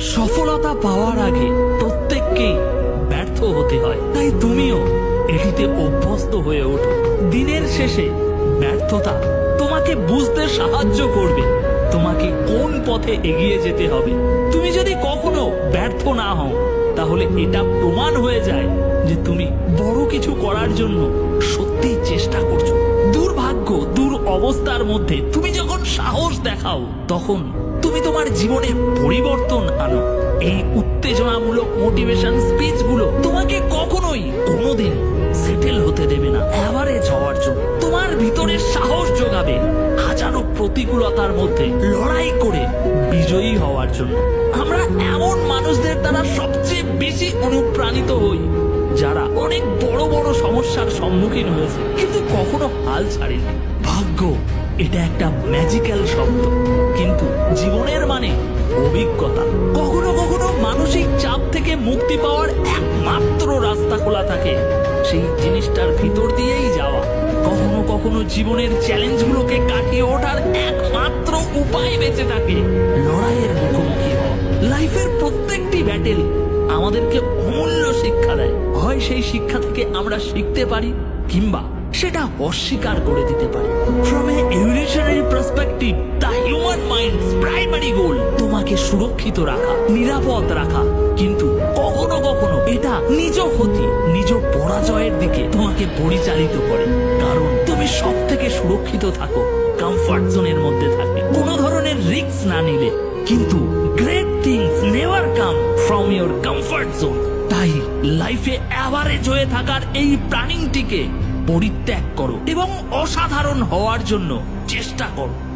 সফলতা পাওয়ার আগে প্রত্যেককেই ব্যর্থ হতে হয়, তাই তুমিও এটিতে অভ্যস্ত হয়ে ওঠো। দিনের শেষে ব্যর্থতা তোমাকে বুঝতে সাহায্য করবে তোমাকে কোন পথে এগিয়ে যেতে হবে। তুমি যদি কখনো ব্যর্থ না হও, তাহলে এটা প্রমাণ হয়ে যায় যে তুমি বড় কিছু করার জন্য সত্যি চেষ্টা করছো। দুর্ভাগ্য, অবস্থার মধ্যে তুমি যখন সাহস দেখাও, তখন তুমি তোমার জীবনে পরিবর্তন আনো। এই উত্তেজনামূলক মোটিভেশন স্পিচগুলো তোমাকে কখনোই কোনোদিন সেটেল হতে দেবে না এভারেজ হওয়ার জন্য। তোমার ভিতরে সাহস যোগাবে হাজারো প্রতিকূলতার মধ্যে লড়াই করে বিজয়ী হওয়ার জন্য। আমরা এমন মানুষদের দ্বারা সবচেয়ে বেশি অনুপ্রাণিত হই যারা অনেক বড় বড় সমস্যার সম্মুখীন হয়েছে কিন্তু কখনো হাল ছাড়েনি। ভাগ্য এটা একটা ম্যাজিক্যাল শব্দ, কিন্তু জীবনের মানে অভিজ্ঞতা। কখনো কখনো মানসিক চাপ থেকে মুক্তি পাওয়ার একমাত্র রাস্তা খোলা থাকে সেই জিনিসটার ভিতর দিয়েই যাওয়া। কখনো কখনো জীবনের চ্যালেঞ্জগুলোকে কাটিয়ে ওঠার একমাত্র উপায় বেঁচে থাকে লড়াইয়ের মুখোমুখি হওয়া। লাইফের প্রত্যেকটি ব্যাটেল আমাদেরকে অমূল্য শিক্ষা দেয়। হয় সেই শিক্ষা থেকে আমরা শিখতে পারি, কিংবা সেটা অস্বীকার করে দিতে পারি। From a evolutionary perspective, the human mind's primary goal তোমাকে সুরক্ষিত রাখা, নিরাপদ রাখা। কিন্তু কখনো কখনো এটা নিজ ক্ষতি, নিজ পরাজয়ের দিকে তোমাকে পরিচালিত করে। কারণ তুমি সব থেকে সুরক্ষিত থাকো কমফর্ট জোনের মধ্যে থাকে, কোনো ধরনের রিস্ক না নিলে। কিন্তু great things never come from your comfort zone. তাই লাইফে এভারেজ হয়ে থাকার এই প্ল্যানিংটিকে পরিত্যাগ করো এবং অসাধারণ হওয়ার জন্য চেষ্টা করো।